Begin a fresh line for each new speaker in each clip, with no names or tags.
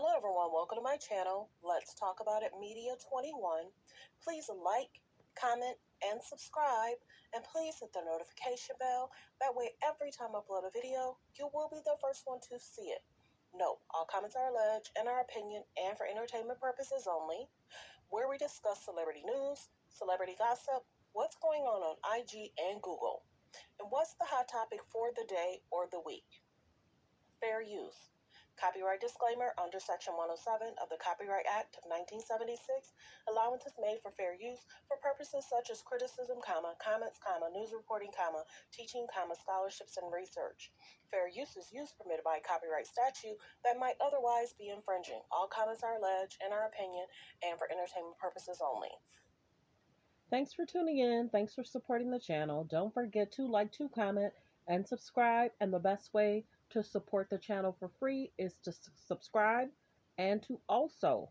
Hello everyone, welcome to my channel. Let's Talk About It Media 21. Please like, comment, and subscribe, and please hit the notification bell. That way every time I upload a video, you will be the first one to see it. Note, all comments are alleged in our opinion and for entertainment purposes only, where we discuss celebrity news, celebrity gossip, what's going on IG and Google, and what's the hot topic for the day or the week. Fair use. Copyright disclaimer under Section 107 of the Copyright Act of 1976. Allowance is made for fair use for purposes such as criticism, comments, news reporting, teaching, scholarships, and research. Fair use is use permitted by a copyright statute that might otherwise be infringing. All comments are alleged in our opinion and for entertainment purposes only.
Thanks for tuning in. Thanks for supporting the channel. Don't forget to like, to comment, and subscribe. And the best way to support the channel for free is to subscribe and to also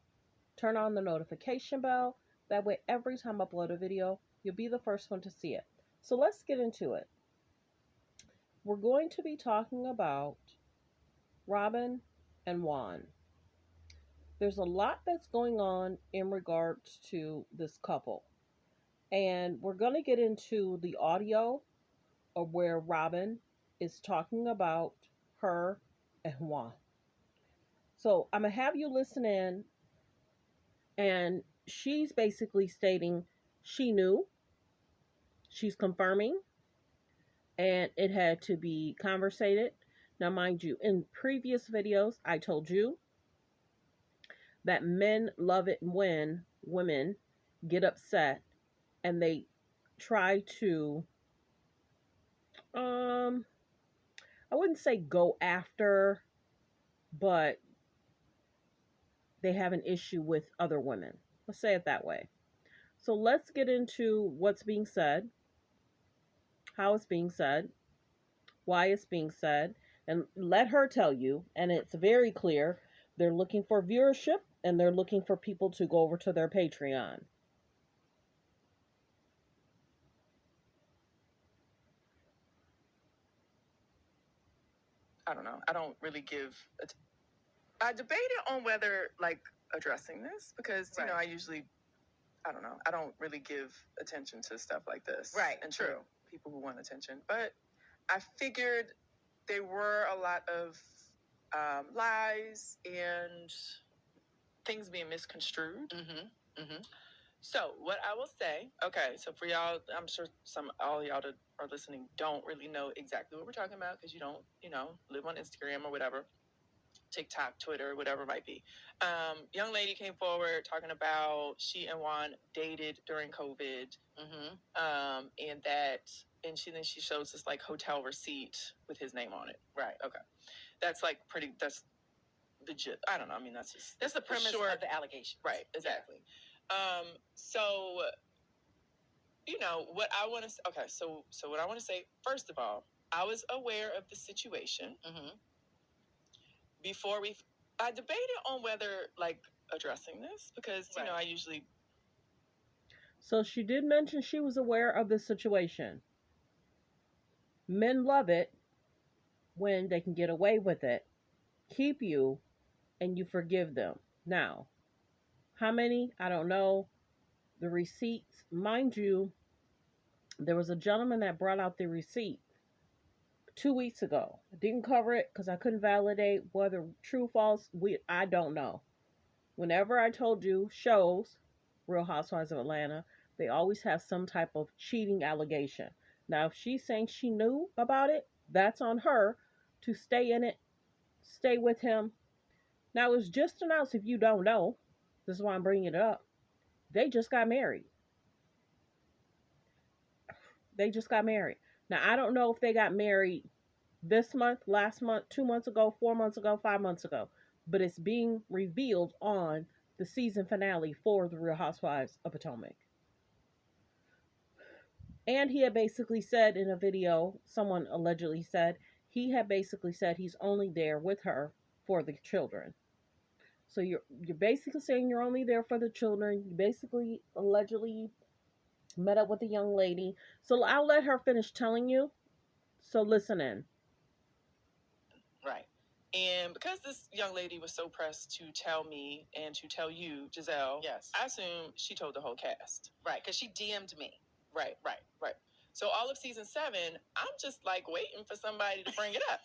turn on the notification bell. That way, every time I upload a video, you'll be the first one to see it. So let's get into it. We're going to be talking about Robyn and Juan. There's a lot that's going on in regards to this couple. And we're going to get into the audio of where Robyn is talking about her and Juan. So I'm going to have you listen in. And she's basically stating she knew. She's confirming. And it had to be conversated. Now, mind you, in previous videos, I told you that men love it when women get upset and they try to, I wouldn't say go after, but they have an issue with other women. Let's say it that way. So let's get into what's being said, how it's being said, why it's being said, and let her tell you. And it's very clear. They're looking for viewership and they're looking for people to go over to their Patreon.
I don't know. I don't really give. I debated on whether addressing this because you know I usually, I don't know. I don't really give attention to stuff like this.
Right.
And true. People who want attention, but I figured there were a lot of lies and things being misconstrued.
Mm-hmm. Mm-hmm.
So what I will say, okay, so for y'all, I'm sure all y'all that are listening don't really know exactly what we're talking about because you don't, live on Instagram or whatever, TikTok, Twitter, whatever it might be. Young lady came forward talking about she and Juan dated during COVID, and then she shows this hotel receipt with his name on it.
Right.
Okay, that's that's legit. I don't know. I mean, that's
the premise of the allegation.
Right. Exactly. Yeah. So, what I want to, okay, so what I want to say, first of all, I was aware of the situation before I debated on whether, addressing this, because, I usually.
So she did mention she was aware of the situation. Men love it when they can get away with it, keep you, and you forgive them. Now, how many? I don't know. The receipts, mind you, there was a gentleman that brought out the receipt 2 weeks ago. I didn't cover it because I couldn't validate whether true, false. I don't know. Whenever I told you shows, Real Housewives of Atlanta, they always have some type of cheating allegation. Now, if she's saying she knew about it, that's on her to stay in it, stay with him. Now, it was just announced, if you don't know, this is why I'm bringing it up, they just got married. They just got married. Now, I don't know if they got married this month, last month, 2 months ago, 4 months ago, 5 months ago, but it's being revealed on the season finale for The Real Housewives of Potomac. And he had basically said in a video, someone allegedly said, he had basically said he's only there with her for the children. So you're basically saying you're only there for the children. You basically allegedly met up with a young lady. So I'll let her finish telling you. So listen in.
Right.
And because this young lady was so pressed to tell me and to tell you, Giselle,
Yes.
I assume she told the whole cast.
Right, because she DM'd me.
Right. So all of season 7, I'm just like waiting for somebody to bring it up.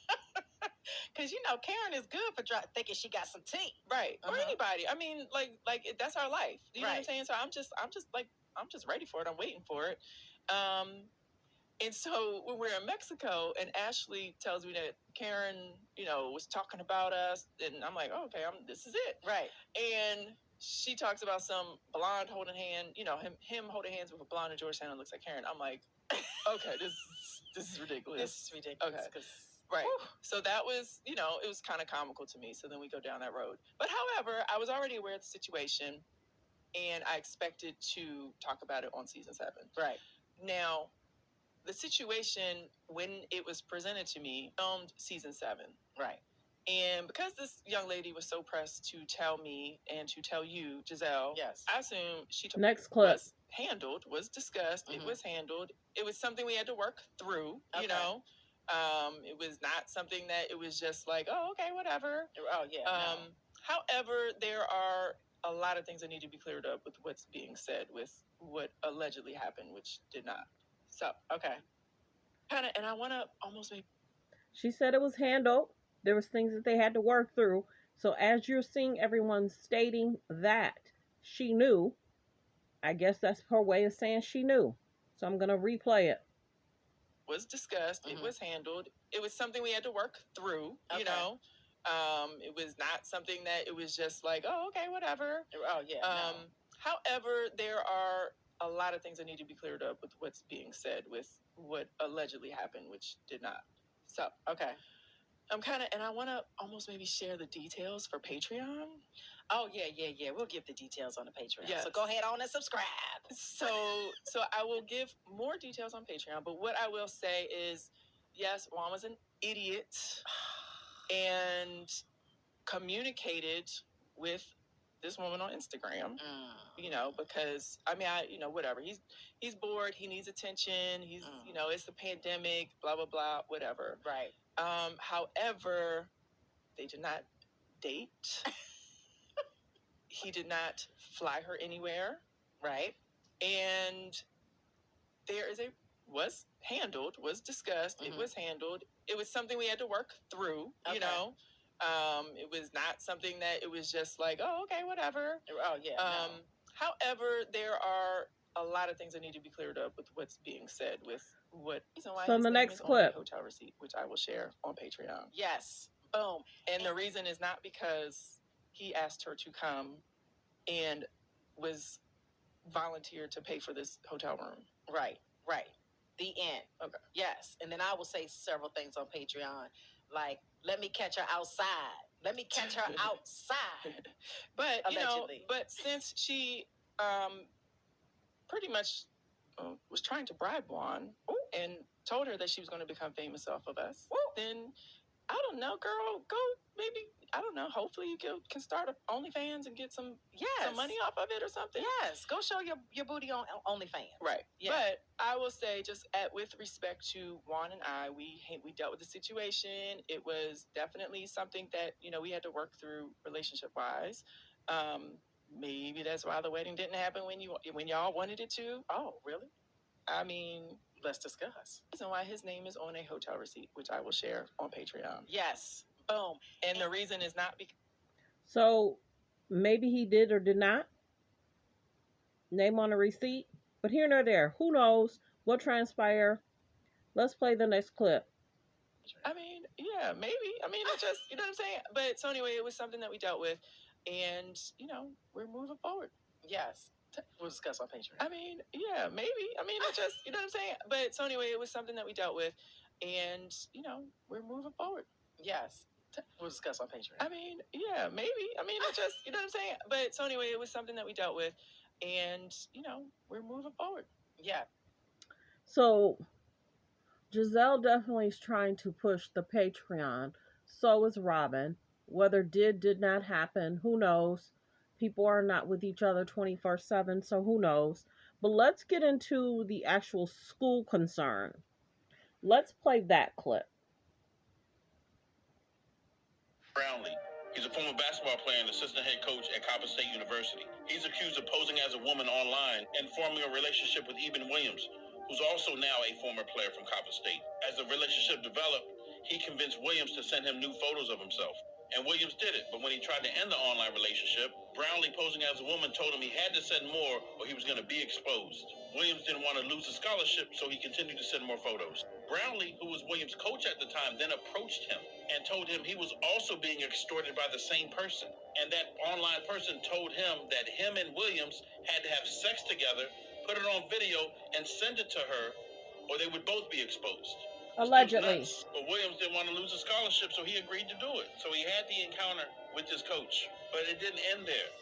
Because Karen is good for thinking she got some tea.
Right. Or
Uh-huh.
anybody. I mean, like that's our life. You know what I'm
Right.
saying? So I'm just ready for it. I'm waiting for it. And so when we're in Mexico and Ashley tells me that Karen, was talking about us, and I'm like, oh, okay, this is it.
Right.
And she talks about some blonde holding hand, him holding hands with a blonde in Georgetown looks like Karen. I'm like, okay, this is ridiculous.
This is ridiculous.
Okay. Right. Whew. So that was, it was kind of comical to me. So then we go down that road. But however, I was already aware of the situation and I expected to talk about it on season 7.
Right.
Now, the situation when it was presented to me filmed season 7.
Right.
And because this young lady was so pressed to tell me and to tell you, Giselle,
yes,
I assume she
Next clip.
was discussed.
Mm-hmm.
It was handled. It was something we had to work through,
okay.
It was not something that it was just like, oh, okay, whatever.
Oh, yeah. No.
However, there are a lot of things that need to be cleared up with what's being said with what allegedly happened, which did not. So, okay. And I want to almost make...
She said it was handled. There was things that they had to work through. So as you're seeing everyone stating that she knew, I guess that's her way of saying she knew. So I'm going to replay it.
Was discussed.
Mm-hmm.
It was handled. It was something we had to work through,
okay.
It was not something that it was just like, oh, okay, whatever.
Oh, yeah. No.
However, there are a lot of things that need to be cleared up with what's being said with what allegedly happened, which did not. So,
okay.
And I want to almost maybe share the details for Patreon.
Oh, yeah. We'll give the details on the Patreon.
Yes.
So go ahead on and subscribe.
So I will give more details on Patreon, but what I will say is, yes, Juan was an idiot and communicated with this woman on Instagram, because whatever. He's bored. He needs attention. It's the pandemic, blah, blah, blah, whatever.
Right.
However, they did not date. He did not fly her anywhere.
Right.
And was handled, was discussed.
Mm-hmm.
It was handled. It was something we had to work through,
okay.
It was not something that it was just like, oh, okay, whatever.
Oh, yeah. No.
However, there are a lot of things that need to be cleared up with what's being said with what.
So the next clip.
Hotel receipt, which I will share on Patreon.
Yes. Boom.
And the reason is not because he asked her to come and was volunteered to pay for this hotel room.
Right. The end.
Okay.
Yes. And then I will say several things on Patreon, like, let me catch her outside. Let me catch her outside.
But,
allegedly.
But since she pretty much was trying to bribe Juan and told her that she was going to become famous off of us, then, I don't know, girl, go maybe, I don't know, hopefully you can start OnlyFans and get some money off of it or something.
Yes, go show your booty on OnlyFans.
Right.
Yeah.
But I will say, just with respect to Juan and I, we dealt with the situation. It was definitely something that, we had to work through relationship-wise. Maybe that's why the wedding didn't happen when y'all wanted it to.
Oh, really?
I mean,
let's discuss.
Reason why his name is on a hotel receipt, which I will share on Patreon.
Yes. Boom.
And the reason is not because...
So maybe he did or did not. Name on a receipt. But here nor there. Who knows what transpired? Let's play the next clip.
I mean, yeah, maybe. I mean, it just, you know what I'm saying? But so anyway, it was something that we dealt with. And, we're moving forward.
Yes. We'll discuss on Patreon.
I mean, yeah, maybe. I mean, it just, you know what I'm saying? But so anyway, it was something that we dealt with. And, we're moving forward.
Yes. We'll discuss on Patreon.
I mean, yeah, maybe. I mean, it just, you know what I'm saying? But so anyway, it was something that we dealt with. And, we're moving forward.
Yeah.
So Giselle definitely is trying to push the Patreon. So is Robyn. Whether did not happen, who knows? People are not with each other 24/7, so who knows? But let's get into the actual school concern. Let's play that clip.
Brownlee. He's a former basketball player and assistant head coach at Coppin State University. He's accused of posing as a woman online and forming a relationship with Eben Williams, who's also now a former player from Coppin State. As the relationship developed, he convinced Williams to send him new photos of himself. And Williams did it, but when he tried to end the online relationship, Brownlee, posing as a woman, told him he had to send more or he was going to be exposed. Williams didn't want to lose his scholarship, so he continued to send more photos. Brownlee, who was Williams' coach at the time, then approached him and told him he was also being extorted by the same person. And that online person told him that him and Williams had to have sex together, put it on video, and send it to her, or they would both be exposed.
Allegedly.
But Williams didn't want to lose a scholarship, so he agreed to do it. So he had the encounter with his coach. But it didn't end there.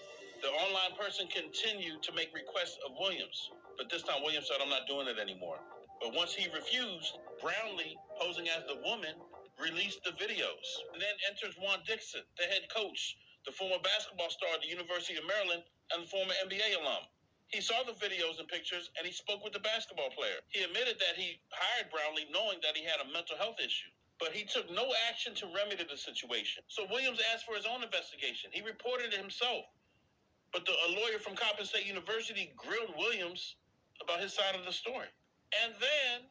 The online person continued to make requests of Williams. But this time Williams said, "I'm not doing it anymore." But once he refused, Brownlee, posing as the woman, released the videos. And then enters Juan Dixon, the head coach, the former basketball star at the University of Maryland, and the former NBA alum. He saw the videos and pictures, and he spoke with the basketball player. He admitted that he hired Brownlee knowing that he had a mental health issue, but he took no action to remedy the situation. So Williams asked for his own investigation. He reported it himself, but a lawyer from Coppin State University grilled Williams about his side of the story. And then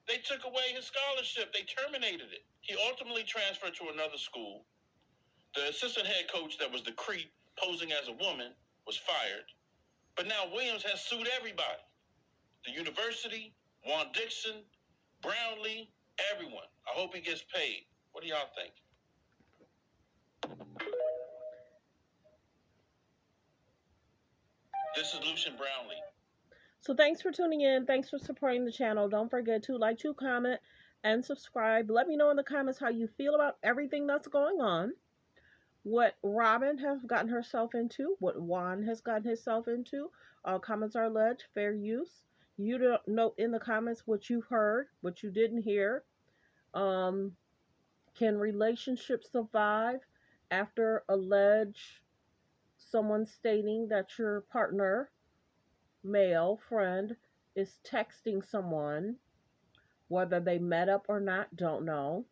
they took away his scholarship. They terminated it. He ultimately transferred to another school. The assistant head coach that was the creep posing as a woman was fired. But now Williams has sued everybody. The university, Juan Dixon, Brownlee, everyone. I hope he gets paid. What do y'all think? This is Lucian Brownlee.
So thanks for tuning in. Thanks for supporting the channel. Don't forget to like, to comment, and subscribe. Let me know in the comments how you feel about everything that's going on. What Robyn has gotten herself into, what Juan has gotten himself into. All comments are alleged, fair use. You don't know in the comments what you heard, what you didn't hear. Can relationships survive after someone stating that your partner, male friend, is texting someone, whether they met up or not, don't know.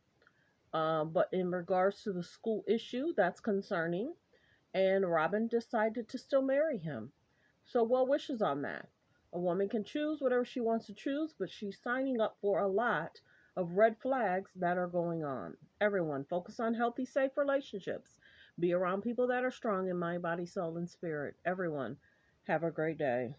But in regards to the school issue, that's concerning. And Robyn decided to still marry him. So well wishes on that. A woman can choose whatever she wants to choose, but she's signing up for a lot of red flags that are going on. Everyone, focus on healthy, safe relationships. Be around people that are strong in mind, body, soul, and spirit. Everyone, have a great day.